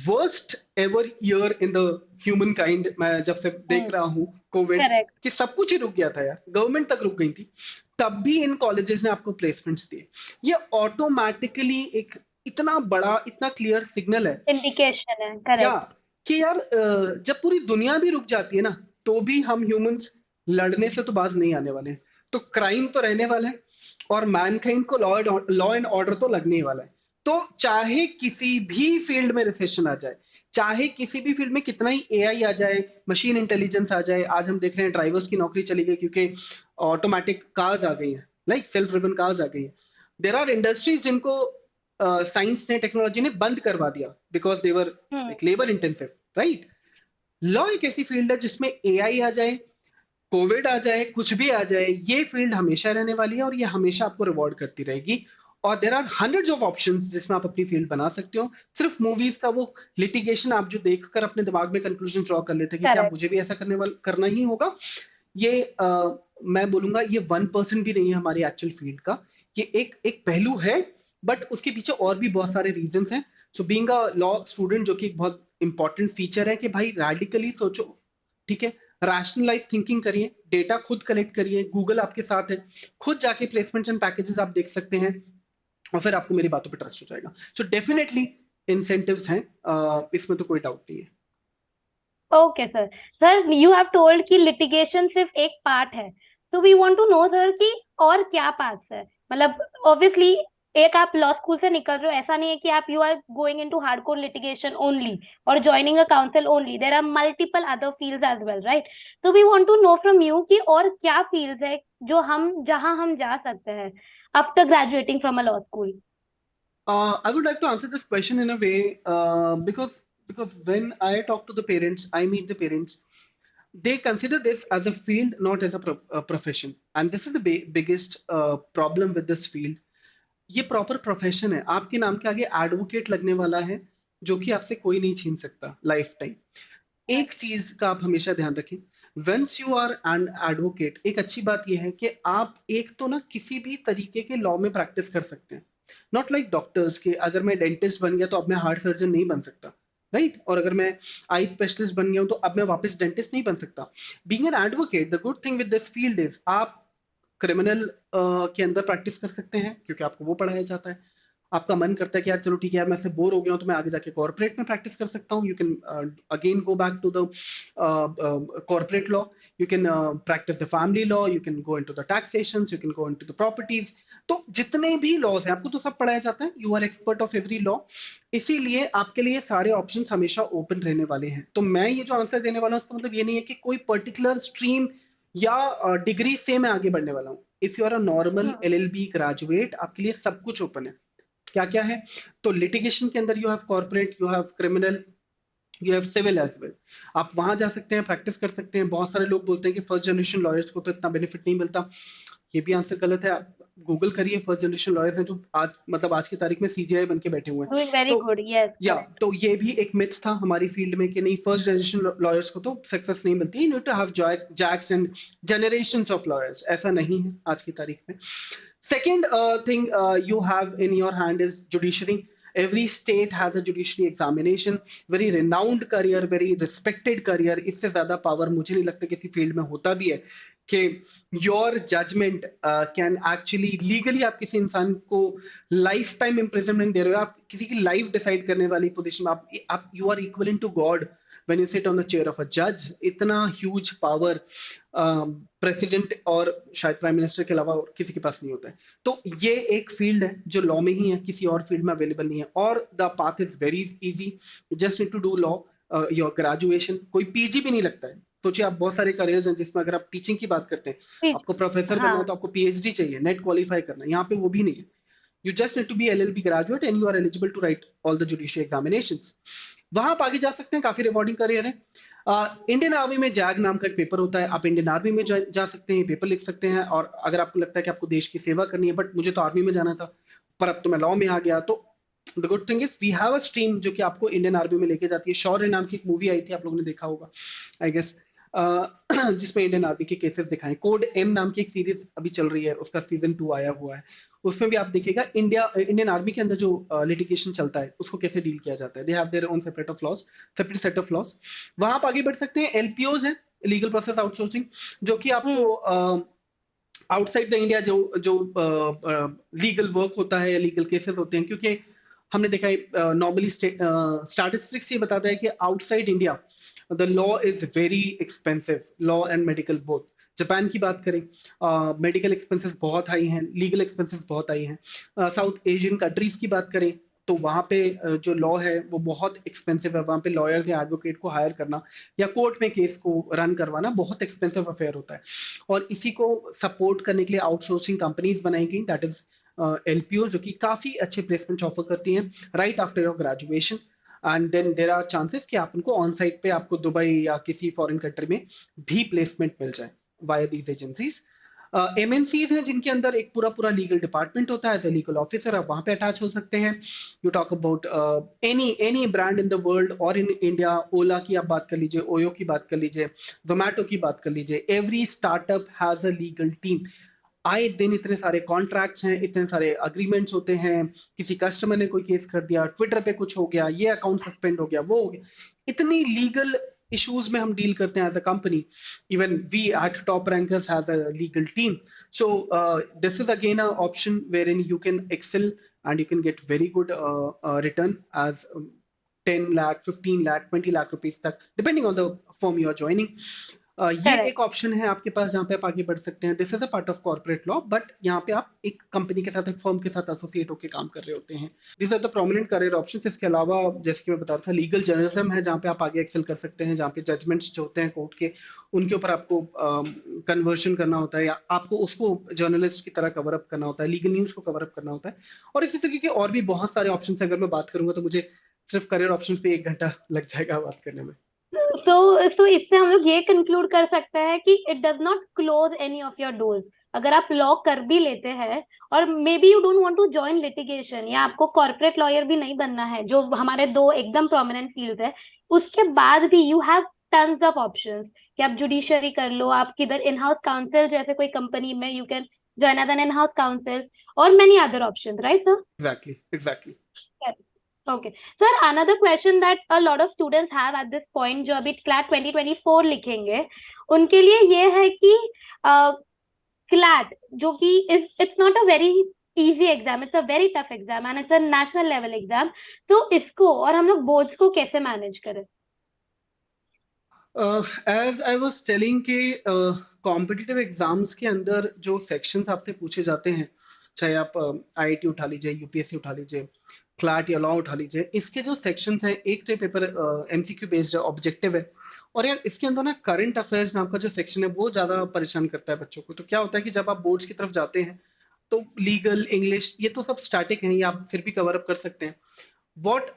worst ever year in the human kind. मैं जब से देख रहा हूँ कोविड, करेक्ट। कि सब कुछ ही रुक गया था यार, गवर्नमेंट तक रुक गई थी, तब भी इन कॉलेजेस ने आपको प्लेसमेंट्स दिए। ये ऑटोमेटिकली एक इतना बड़ा, इतना क्लियर सिग्नल है इंडिकेशन है। या करेक्ट। कि यार जब पूरी दुनिया भी रुक जाती है ना, तो भी हम ह्यूमंस लड़ने से तो बाज नहीं आने वाले हैं। तो क्राइम तो रहने वाला है और मैनकाइंड को लॉ एंड ऑर्डर तो लगने ही वाला है। तो चाहे किसी भी फील्ड में रिसेशन आ जाए, चाहे किसी भी फील्ड में कितना ही एआई आ जाए, मशीन इंटेलिजेंस आ जाए, आज हम देख रहे हैं ड्राइवर्स की नौकरी चली गई क्योंकि ऑटोमेटिक कार्स आ गई हैं, लाइक सेल्फ ड्रिवन कार्स आ गई हैं। देर आर इंडस्ट्रीज जिनको साइंस ने, टेक्नोलॉजी ने बंद करवा दिया because they were hmm. Like labour intensive, right? Law एक ऐसी फील्ड है जिसमें एआई आ जाए, कोविड आ जाए, कुछ भी आ जाए, ये फील्ड हमेशा रहने वाली है और ये हमेशा आपको रिवॉर्ड करती रहेगी। और there are hundreds of options जिसमें आप अपनी फील्ड बना सकते हो। सिर्फ मूवीज का वो लिटिगेशन आप जो देखकर अपने दिमाग में कंक्लूजन ड्रॉ कर लेते हैं कि क्या करेक्ट। मुझे भी ऐसा करना ही होगा, ये मैं बोलूंगा ये 1% भी नहीं है हमारी एक्चुअल फील्ड का। ये एक एक पहलू है, बट उसके पीछे और भी बहुत सारे रीजंस हैं। So being a law student, जो कि एक बहुत इंपॉर्टेंट फीचर है कि भाई रैडिकली सोचो, ठीक है, रैशनलाइज थिंकिंग करिए, डेटा खुद कलेक्ट करिए, गूगल आपके साथ है, खुद जाके प्लेसमेंट्स एंड पैकेजेस आप देख सकते हैं, और फिर आपको मेरी बातों पे ट्रस्ट हो जाएगा। सो डेफिनेटली इंसेंटिव्स हैं, इसमें तो कोई डाउट नहीं है। Okay sir. Sir you have told कि लिटिगेशन सिर्फ एक पार्ट है, तो we want to know sir कि और क्या पार्ट्स है। मतलब ऑब्वियसली एक आप लॉ स्कूल से निकल रहे हो, ऐसा नहीं है कि आप you are going into hardcore litigation only और joining a counsel only, there are multiple other fields as well, right? तो we want to know from you कि और क्या फील्ड्स है जो हम जहां हम जा सकते हैं after graduating from a law school. I would like to answer this question in a way, because when I talk to the parents, I meet the parents. They consider this as a field, not as a profession, and this is the biggest problem with this field. ये proper profession है, आपके नाम के आगे advocate लगने वाला है, जो कि आपसे कोई नहीं छीन सकता लाइफ टाइम। एक चीज का आप हमेशा ध्यान रखें, once you are an advocate, एक अच्छी बात यह है कि आप एक तो ना किसी भी तरीके के लॉ में प्रैक्टिस कर सकते हैं। नॉट लाइक डॉक्टर्स के, अगर मैं डेंटिस्ट बन गया तो अब मैं हार्ट सर्जन नहीं बन सकता, राइट? और अगर मैं आई स्पेशलिस्ट बन गया हूं तो अब मैं वापस डेंटिस्ट नहीं बन सकता। Being an advocate, the good thing with this field is आप क्रिमिनल के अंदर प्रैक्टिस कर सकते हैं, क्योंकि आपको वो पढ़ाया जाता है। आपका मन करता है कि यार चलो ठीक है यार, मैं से बोर हो गया हूं तो मैं आगे जाके कॉर्पोरेट में प्रैक्टिस कर सकता हूँ, you can again go back to the corporate law, you can practise the family law, you can go into the taxation, you can go into the properties. तो जितने भी लॉज हैं आपको तो सब पढ़ाया जाता है, you are expert of every law. इसीलिए आपके लिए सारे ऑप्शंस हमेशा ओपन रहने वाले हैं। तो मैं ये जो आंसर देने वाला हूँ उसका मतलब ये नहीं है कि कोई पर्टिकुलर स्ट्रीम या डिग्री से मैं आगे बढ़ने वाला हूँ। If you are a normal LLB graduate, आपके लिए सब कुछ ओपन है। क्या क्या है? तो लिटिगेशन के अंदर you have corporate, you have criminal, you have civil as well. आप वहां जा सकते हैं, प्रैक्टिस कर सकते हैं। बहुत सारे लोग बोलते हैं कि फर्स्ट जनरेशन लॉयर्स को तो इतना बेनिफिट नहीं मिलता, ये भी आंसर गलत है। आप गूगल करिए, फर्स्ट जनरेशन लॉयर्स हैं जो आज, मतलब आज की तारीख में सीजीआई बन के बैठे हुए हैं। डूइंग वेरी तो गुड, यस या करेक्ट। तो ये भी एक मिथ था हमारी फील्ड में कि नहीं, फर्स्ट जनरेशन लॉयर्स को तो सक्सेस नहीं मिलती, you need to have jacks and generations of lawyers. ऐसा नहीं है आज की तारीख में। Second thing you have in your hand is judiciary. Every state has a judiciary examination. Very renowned career, very respected career. इससे ज्यादा पावर मुझे नहीं लगता किसी फील्ड में होता भी है कि your judgement can actually legally आप किसी इंसान को लाइफ टाइम इम्प्रिजनमेंट दे रहे हो, आप किसी की लाइफ डिसाइड करने वाली पोजीशन में आप you are equal to God when you sit on the chair of a जज। इतना ह्यूज पावर प्रेसिडेंट और शायद प्राइम मिनिस्टर के अलावा और किसी के पास नहीं होता है। तो ये एक फील्ड है जो लॉ में ही है, किसी और फील्ड में अवेलेबल नहीं है। और the path is very easy, you just need to do law, your graduation. कोई पीजी भी नहीं लगता है। सोचिए, आप बहुत सारे करियर्स हैं जिसमें अगर आप टीचिंग की बात करते हैं, आपको प्रोफेसर बनना है हाँ। तो आपको पीएचडी चाहिए, नेट क्वालिफाई करना है। यहाँ पे वो भी नहीं है। You just need to be LLB graduate and you are eligible to write all the judicial examinations. वहां आप आगे जा सकते हैं, काफी रिवॉर्डिंग करियर है। इंडियन आर्मी में जैग नाम का एक पेपर होता है, आप इंडियन आर्मी में जा सकते हैं, पेपर लिख सकते हैं। और अगर आपको लगता है कि आपको देश की सेवा करनी है, बट मुझे तो आर्मी में जाना था पर अब तो मैं लॉ में आ गया, तो the good thing is we have a stream जो कि आपको इंडियन आर्मी में लेके जाती है। शौर्य नाम की एक मूवी आई थी, आप लोगों ने देखा होगा आई गेस, जिसमें इंडियन आर्मी के केसेस दिखाएं। कोड एम नाम की एक सीरीज अभी चल रही है, उसका सीजन 2 आया हुआ है। उसमें भी आप देखिएगा इंडियन आर्मी के अंदर जो लिटिगेशन चलता है उसको कैसे डील किया जाता है। They have their own separate set of laws. वहां आप आगे बढ़ सकते हैं। एलपीओज है, लीगल प्रोसेस आउटसोर्सिंग, जो कि आपको हम्म। आउटसाइड द इंडिया जो जो लीगल वर्क होता है या लीगल केसेस होते हैं, क्योंकि हमने देखा है नॉर्मली स्टैटिस्टिक्स ये बताता है कि outside India the law is very expensive, law and medical both. Japan की बात करें, मेडिकल एक्सपेंसेस बहुत हाई हैं, लीगल एक्सपेंसेस बहुत हाई हैं। साउथ एशियन कंट्रीज की बात करें तो वहां पे जो लॉ है वो बहुत एक्सपेंसिव है। वहां पे लॉयर्स या एडवोकेट को हायर करना या कोर्ट में केस को रन करवाना बहुत एक्सपेंसिव अफेयर होता है। और इसी को सपोर्ट करने के लिए आउटसोर्सिंग कंपनीज बनाई गई, दैट इज एलपीओ, जो कि काफी अच्छे प्लेसमेंट ऑफर करती हैं right after your graduation. And then there are chances कि आप उनको ऑन साइट पे आपको दुबई या किसी फॉरेन कंट्री में भी प्लेसमेंट मिल जाए वाया दीज एजेंसीज। एमएनसीज हैं जिनके अंदर एक पूरा पूरा लीगल डिपार्टमेंट होता है। एज ए लीगल ऑफिसर आप वहां पे अटैच हो सकते हैं। You talk about any brand in the world और इन इंडिया, ओला की आप बात कर लीजिए, ओयो की बात कर लीजिए, जोमैटो की बात कर लीजिए। Every startup has a legal team. आए दिन इतने सारे कॉन्ट्रैक्ट्स हैं, इतने सारे अग्रीमेंट्स होते हैं। किसी कस्टमर ने कोई केस कर दिया, ट्विटर पे कुछ हो गया, ये अकाउंट सस्पेंड हो गया, वो हो गया। इतनी लीगल issues में हम deal करते हैं as a company. Even we at Top Rankers has a legal team. So this is again an option wherein you can excel and you can get very good return as 10 lakh, 15 lakh, 20 lakh rupees तक, depending on the firm you are joining. ये Correct. एक option है आपके पास जहाँ पे आप आगे बढ़ सकते हैं. This is a part of corporate law, but यहाँ पे आप एक कंपनी के साथ, एक फर्म के साथ एसोसिएट होकर काम कर रहे होते हैं. These are the prominent career options. इसके अलावा जैसे कि मैं बता रहा था, लीगल जर्नलिज्म है जहाँ पे आप आगे एक्सेल कर सकते हैं, जहाँ पे जजमेंट्स जो होते हैं कोर्ट के, उनके ऊपर आपको कन्वर्शन करना होता है, या आपको उसको जर्नलिस्ट की तरह कवर अप करना होता है, लीगल न्यूज को कवर अप करना होता है. और इसी तरीके के और भी बहुत सारे ऑप्शन. अगर मैं बात करूंगा तो मुझे सिर्फ करियर ऑप्शन पे 1 घंटा लग जाएगा बात करने में. सो इससे हम लोग ये कंक्लूड कर सकते हैं कि it does not close any of your doors. अगर आप लॉ कर भी लेते हैं और maybe you don't want to join litigation, या आपको कॉर्पोरेट लॉयर भी नहीं बनना है, जो हमारे दो एकदम प्रोमिनेंट फील्ड है, उसके बाद भी you have tons of options कि आप जुडिशरी कर लो, आप किधर इन हाउस काउंसिल जैसे कोई कंपनी में you can join as an in house counsel, और many other options, right sir? Exactly. Okay. Sir, another question that a lot of students have at this point, जो अभी CLAT 2024 लिखेंगे, उनके लिए ये है कि CLAT जो कि it's not a very easy exam, it's a very tough exam and it's a national level exam. तो इसको और हम लोग बोर्ड्स को कैसे मैनेज करें? एज आई वाज टेलिंग कि कॉम्पिटिटिव एग्जाम्स के अंदर जो सेक्शंस आपसे पूछे जाते हैं, चाहे आप आईआईटी उठा लीजिए, यूपीएससी उठा लीजिए, क्लैट या लॉ उठा लीजिए, इसके जो सेक्शंस हैं, एक तो ये पेपर एमसीक्यू बेस्ड है, ऑब्जेक्टिव है. और यार इसके अंदर ना करंट अफेयर्स नाम का जो सेक्शन है वो ज्यादा परेशान करता है बच्चों को. तो क्या होता है कि जब आप बोर्ड्स की तरफ जाते हैं तो लीगल, इंग्लिश, ये तो सब स्टैटिक हैं, ये आप फिर भी कवर अप कर सकते हैं. What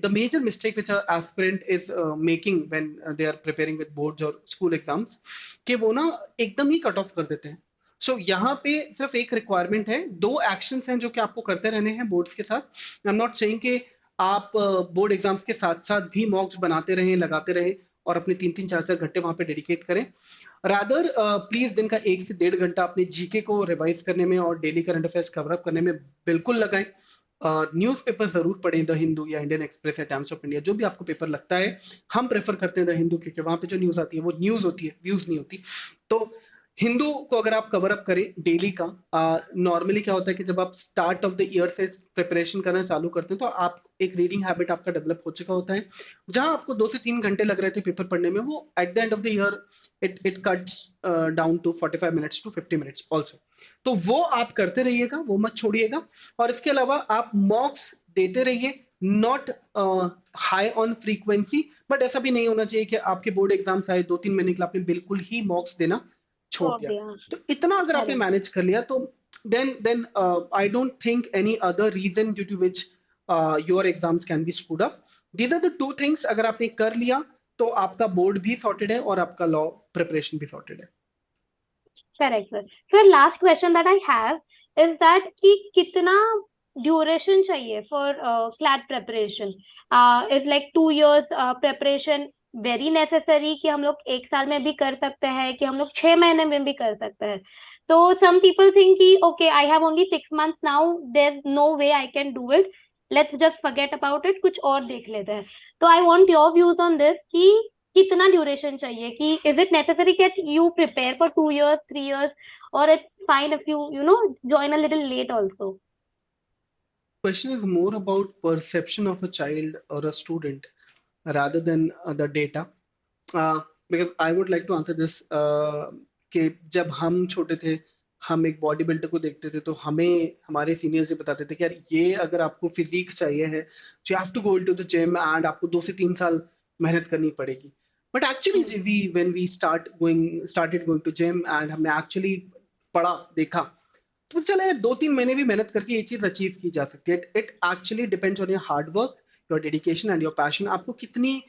the major mistake which an aspirant is making when they are preparing with boards or school exams, कि वो ना एकदम ही कट ऑफ कर देते हैं. सो यहाँ पे सिर्फ एक रिक्वायरमेंट है, 2 एक्शंस हैं जो कि आपको करते रहने हैं बोर्ड्स के साथ. आई एम नॉट सेइंग कि आप बोर्ड एग्जाम्स के साथ साथ भी मॉक्स बनाते रहें, लगाते रहें और अपने 3-3, 4-4 घंटे वहां पे डेडिकेट करें. रादर प्लीज दिन का 1 से 1.5 घंटा अपने जीके को रिवाइज करने में और daily current affairs cover up करने में बिल्कुल लगाएं. न्यूज़पेपर जरूर पढ़ें, द हिंदू या इंडियन एक्सप्रेस या टाइम्स ऑफ इंडिया, जो भी आपको पेपर लगता है. हम प्रेफर करते हैं द हिंदू, क्योंकि वहां पे जो न्यूज आती है वो न्यूज होती है, व्यूज नहीं होती. तो हिंदू को अगर आप कवर अप करें डेली का, नॉर्मली क्या होता है कि जब आप स्टार्ट ऑफ द ईयर से प्रिपरेशन करना चालू करते हैं तो आप एक रीडिंग हैबिट आपका डेवलप हो चुका होता है. जहां आपको 2 से 3 घंटे लग रहे थे पेपर पढ़ने में, वो at the end of the year it cuts down to 45 minutes to 50 minutes also. तो वो आप करते रहिएगा, वो मत छोड़िएगा. और इसके अलावा आप मॉक्स देते रहिए, not high on frequency, but ऐसा भी नहीं होना चाहिए कि आपके बोर्ड एग्जाम्स आए 2-3 महीने के लिए आपने बिल्कुल ही मॉक्स देना छोड़ छोड़ दिया. दिया. तो इतना अगर आपने Correct. मैनेज कर लिया तो then I don't think any other reason due to which your exams can be screwed up. These are the 2 things. अगर आपने कर लिया तो आपका बोर्ड भी सॉर्टेड है और आपका लॉ प्रिपरेशन भी सॉर्टेड है. Correct, sir. Sir, last question that I have is that कि कितना duration चाहिए for CLAT preparation? Is like 2 years preparation very necessary कि हम लोग 1 साल में भी कर सकते हैं, कि हम लोग 6 महीने में भी कर सकते हैं? तो some people think कि okay, I have only 6 months now, there's no way I can do it. Let's just forget about it, कुछ और देख लेते हैं. तो I want your views on this कि कितना ड्यूरेशन चाहिए, कि इज इट नेसेसरी कि you prepare for 2 years 3 years, और it's fine if you know join a little late also? Question is more about perception of a child or a student rather than the data. Because I would like to answer this. कि जब हम छोटे थे, हम एक body builder को देखते थे तो हमें हमारे सीनियर्स ये बताते थे कि यार ये अगर आपको फिजिक चाहिए है, you have to go into the gym and आपको 2 से 3 साल मेहनत करनी पड़ेगी. But actually we when we started going to gym and हमने एक्चुअली पढ़ा, देखा, तो चला यार 2-3 महीने भी मेहनत करके ये चीज अचीव की जा सकती है. It actually depends on your hard work, your dedication and your passion. आपको कितनी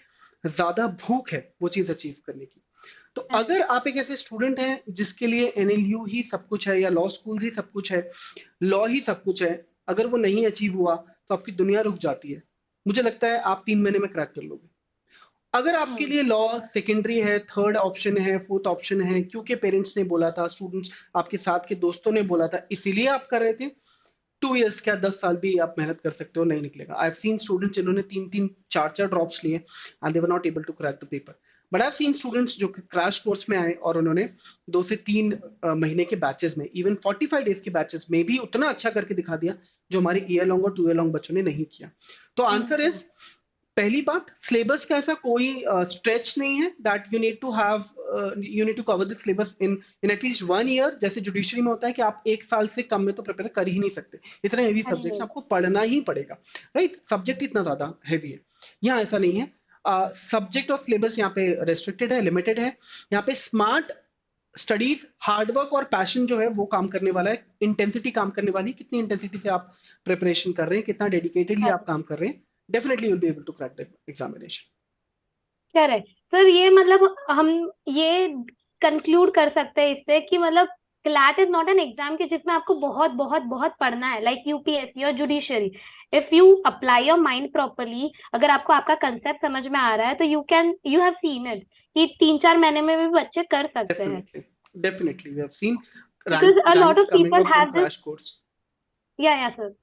ज्यादा भूख है वो चीज अचीव करने की. तो अगर आप एक ऐसे स्टूडेंट हैं जिसके लिए एनएलयू ही सब कुछ है या लॉ स्कूल ही सब कुछ है, लॉ ही सब कुछ है, अगर वो नहीं अचीव हुआ तो आपकी दुनिया रुक जाती है. मुझे लगता है आप 3 महीने में क्रैक कर लोगे. अगर आपके लिए लॉ सेकेंडरी है, थर्ड ऑप्शन है, फोर्थ ऑप्शन है, क्योंकि पेरेंट्स ने बोला था, स्टूडेंट्स आपके साथ के दोस्तों ने बोला था, इसीलिए आप कर रहे थे, 2 इयर्स क्या 10 साल भी आप मेहनत कर सकते हो, नहीं निकलेगा। आई हैव सीन स्टूडेंट्स जिन्होंने 3-3 4-4 ड्रॉप्स लिए and they were not able to crack the paper. But I have seen students जो क्रैश कोर्स में आए और उन्होंने 2 से 3 महीने के बैचेस में, इवन 45 डेज के बैचेस में भी उतना अच्छा करके दिखा दिया जो हमारे ईयर लॉन्ग और 2 ईयर लॉन्ग बच्चों ने नहीं किया। तो आंसर हम्म। इज, पहली बात, सिलेबस का ऐसा कोई स्ट्रेच नहीं है that you need to cover the syllabus in at least 1 year. जैसे जुडिशरी में होता है कि आप 1 साल से कम में तो प्रिपेयर कर ही नहीं सकते, इतने हेवी अरे सब्जेक्ट्स नहीं। आपको पढ़ना ही पड़ेगा, राइट? सब्जेक्ट इतना ज्यादा हैवी है। यहाँ ऐसा नहीं है। सब्जेक्ट और सिलेबस यहाँ पे रेस्ट्रिक्टेड है, लिमिटेड है। यहाँ पे स्मार्ट स्टडीज, हार्डवर्क और पैशन जो है वो काम करने वाला है, इंटेंसिटी काम करने वाली है। कितनी इंटेंसिटी से आप प्रिपरेशन कर रहे हैं, कितना डेडिकेटेडली आप काम कर रहे हैं, definitely you will be able to crack the examination. Correct sir, ये मतलब हम ये कंक्लूड कर सकते हैं इससे कि मतलब CLAT is not an exam कि जिसमें आपको बहुत बहुत बहुत पढ़ना है, लाइक यूपीएससी और judiciary. If you apply your mind properly, अगर आपको आपका कंसेप्ट समझ में आ रहा है तो यू हैव सीन इट कि 3-4 महीने में भी बच्चे कर सकते हैं। Definitely, definitely. We have seen because a lot ranks of coming people up from have this. crash course. या sir.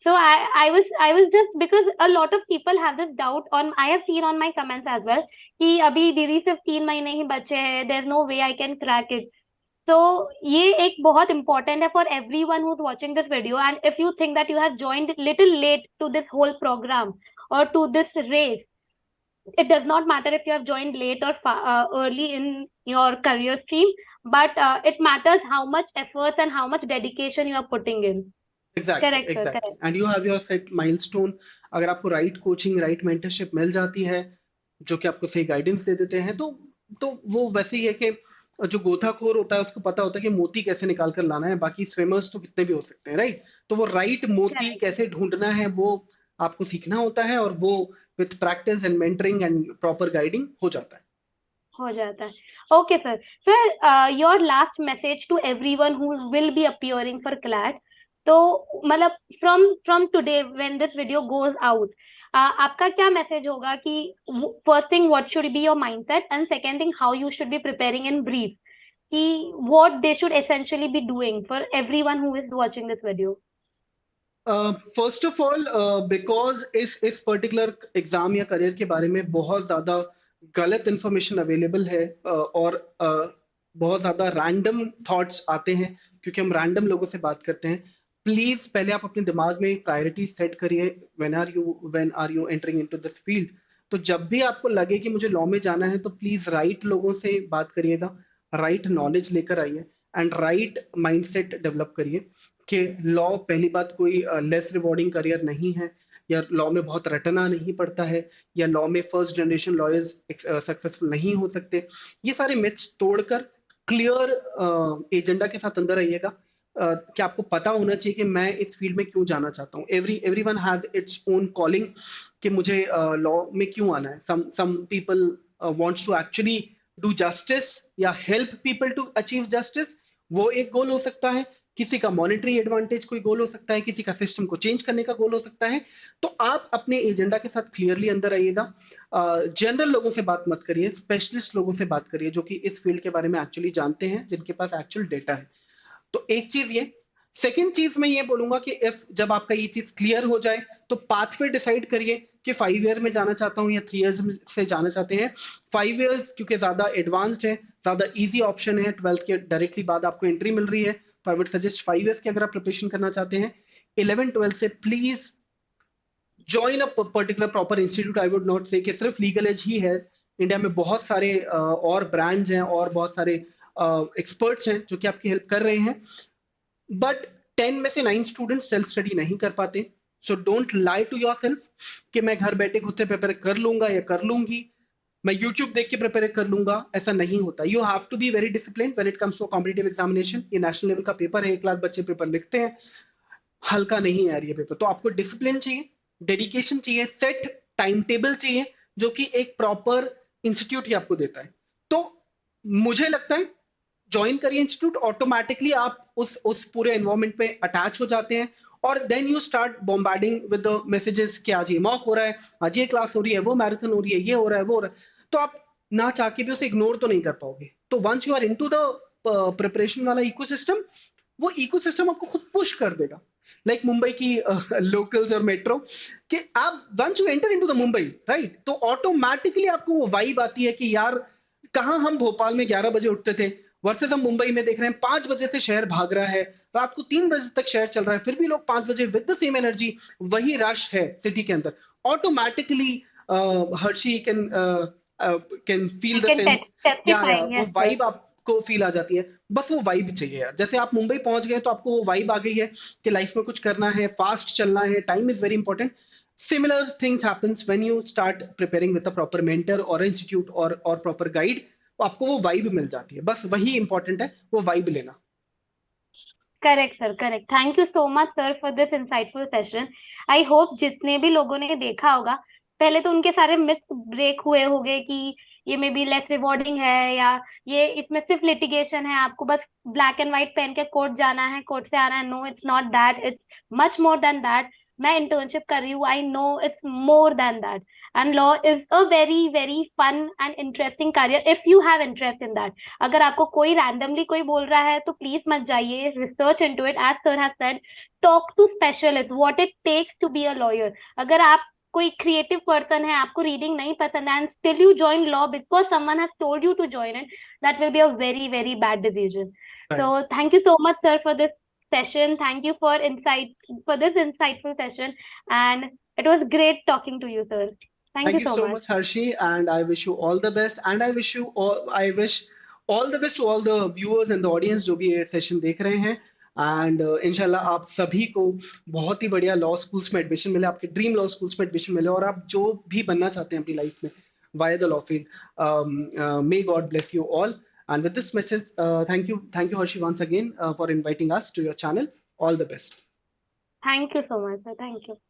So I was just because a lot of people have this doubt on, I have seen on my comments as well कि अभी दीदी सिर्फ 3 महीने ही बचे हैं, there's no way I can crack it. So ये एक बहुत important है for everyone who's watching this video, and if you think that you have joined little late to this whole program or to this race, it does not matter if you have joined late or early in your career stream, but it matters how much efforts and how much dedication you are putting in. Exactly, Correct, sir. exactly. Correct. And you have your set milestone. अगर आपको right coaching, right mentorship मिल जाती है, जो कि आपको सही guidance दे देते हैं, तो वो वैसे ही है कि जो गोताखोर होता है उसको पता होता है कि मोती कैसे निकाल कर लाना है, बाकी स्विमर्स तो कितने भी हो सकते हैं, राइट? तो वो राइट मोती Correct. कैसे ढूंढना है वो आपको सीखना होता है, और वो with practice and mentoring and proper guiding हो जाता है। हो जाता है। Okay sir. Sir, your last message to everyone who will be appearing for CLAT, तो मतलब from from today when this video goes out, आपका क्या मैसेज होगा कि first thing what should be your mindset, and second thing how you should be preparing in brief, कि what they should essentially be doing for everyone who is watching this video? First of all, because इस particular exam या career के बारे में बहुत ज्यादा गलत information available है, और बहुत ज्यादा रैंडम थॉट्स आते हैं क्योंकि हम रैंडम लोगों से बात करते हैं। प्लीज पहले आप अपने दिमाग में प्रायोरिटी सेट करिए when are you entering into this field. तो जब भी आपको लगे कि मुझे लॉ में जाना है तो प्लीज राइट लोगों से बात करिएगा, राइट नॉलेज लेकर आइए एंड राइट माइंडसेट डेवलप करिए कि लॉ, पहली बात, कोई लेस रिवॉर्डिंग करियर नहीं है, या लॉ में बहुत रटना नहीं पड़ता है, या लॉ में फर्स्ट जनरेशन लॉयर्स सक्सेसफुल नहीं हो सकते। ये सारे मिथ्स तोड़कर क्लियर एजेंडा के साथ अंदर आइएगा, कि आपको पता होना चाहिए कि मैं इस फील्ड में क्यों जाना चाहता हूँ। Everyone has its own calling कि मुझे लॉ में क्यों आना है। Some people wants to actually do justice या help people to achieve justice, वो एक गोल हो सकता है। किसी का मॉनेटरी एडवांटेज कोई गोल हो सकता है, किसी का सिस्टम को चेंज करने का गोल हो सकता है। तो आप अपने एजेंडा के साथ क्लियरली अंदर आइएगा। जनरल लोगों से बात मत करिए, स्पेशलिस्ट लोगों से बात करिए जो कि इस फील्ड के बारे में एक्चुअली जानते हैं, जिनके पास एक्चुअल डेटा है। तो एक चीज ये। सेकेंड चीज मैं ये बोलूंगा कि इफ जब आपका ये चीज क्लियर हो जाए तो पाथवे डिसाइड करिए कि 5 ईयर में जाना चाहता हूँ या 3 ईयर्स से जाना चाहते हैं। 5 ईयर्स क्योंकि ज्यादा एडवांस्ड है, ज्यादा इजी ऑप्शन है, 12th के डायरेक्टली बाद आपको एंट्री मिल रही है, तो आई वुड सजेस्ट 5 ईयर्स की अगर आप प्रिपरेशन करना चाहते हैं। 11-12 से please join a particular proper institute. I would not से कि सिर्फ लीगल एज ही है, इंडिया में बहुत सारे और ब्रांड्स हैं और बहुत सारे एक्सपर्ट्स हैं जो कि आपकी हेल्प कर रहे हैं। बट 10 में से 9 स्टूडेंट सेल्फ स्टडी नहीं कर पाते। So don't lie to yourself कि मैं घर बैठे खुद से प्रिपेयर कर लूंगा या कर लूंगी, मैं यूट्यूब देख के प्रिपेयर कर लूंगा। ऐसा नहीं होता। You have to be very discipline when it comes to competitive examination. ये नेशनल लेवल का पेपर है, 1 लाख बच्चे पेपर लिखते हैं, हल्का नहीं है यार ये पेपर। तो आपको डिसिप्लिन चाहिए, डेडिकेशन चाहिए, सेट टाइम टेबल चाहिए, जो कि एक प्रॉपर इंस्टीट्यूट ही आपको देता है। तो मुझे लगता है ज्वाइन करिए इंस्टीट्यूट, ऑटोमेटिकली आप उस पूरे एनवायरमेंट पे अटैच हो जाते हैं, और then you start bombarding with the messages कि आज ये मॉक हो रहा है, आज ये क्लास हो रही है, वो मैराथन हो रही है, ये हो रहा है, वो हो रहा है। तो आप ना चाह के भी उसे इग्नोर तो नहीं कर पाओगे। तो once you are into the preparation वाला इकोसिस्टम, वो इकोसिस्टम आपको खुद पुश कर देगा। लाइक मुंबई की लोकल्स और मेट्रो, कि आप once you enter into the Mumbai, right, तो ऑटोमेटिकली आपको वो वाइब आती है कि यार कहाँ हम भोपाल में 11 बजे उठते थे, वर्सेस हम मुंबई में देख रहे हैं 5 बजे से शहर भाग रहा है, रात को 3 बजे तक शहर चल रहा है, फिर भी लोग 5 बजे विद द सेम एनर्जी, वही रश है सिटी के अंदर, ऑटोमेटिकली हर्षी can I feel the can sense. या testify. वो Yes, sir. वाइब आपको फील आ जाती है। बस वो वाइब चाहिए यार, जैसे आप मुंबई पहुंच गए तो आपको वो वाइब आ गई है कि लाइफ में कुछ करना है, फास्ट चलना है, time is very important. Similar things happens when you start preparing with a proper mentor or institute or proper guide, तो आपको वो वाइब मिल जाती है, बस वही इंपॉर्टेंट है, वो वाइब लेना। Correct sir, correct. Thank you so much sir for this insightful session. I hope जितने भी लोगों ने देखा होगा, पहले तो उनके सारे मिथ्स ब्रेक हुए होंगे कि ये में बी लेस रिवॉर्डिंग है, या ये इसमें सिर्फ लिटिगेशन है, आपको बस ब्लैक एंड व्हाइट पहन के कोर्ट जाना है, कोर्ट से आना है। No, it's not that, it's much more than that. मैं इंटर्नशिप कर रही हूँ, I know it's more than that. And law is a very very fun and interesting career if you have interest in that. अगर आपको कोई randomly कोई बोल रहा है तो प्लीज मत जाइए, research into it, as sir has said, talk to specialist what it takes to be a lawyer. अगर आप कोई क्रिएटिव पर्सन है, आपको रीडिंग नहीं पसंद है, and still you join law because someone has told you to join it, that will be a very very bad decision. Right. So thank you so much, sir, for this session. Thank you for this insightful session, and it was great talking to you, sir. Thank Thank you you so so much. much, Harshi, and I wish you all the best. And I wish all the best to all the viewers and the audience जो भी ये session देख रहे हैं। And इंशाल्लाह आप सभी को बहुत ही बढ़िया लॉ स्कूल्स में एडमिशन मिले, आपके ड्रीम लॉ स्कूल्स में एडमिशन मिले, और आप जो भी बनना चाहते हैं अपनी लाइफ में via the law field, may God bless you all. And with this message, thank you, Harshi, once again for inviting us to your channel. All the best. Thank you so much, sir. Thank you.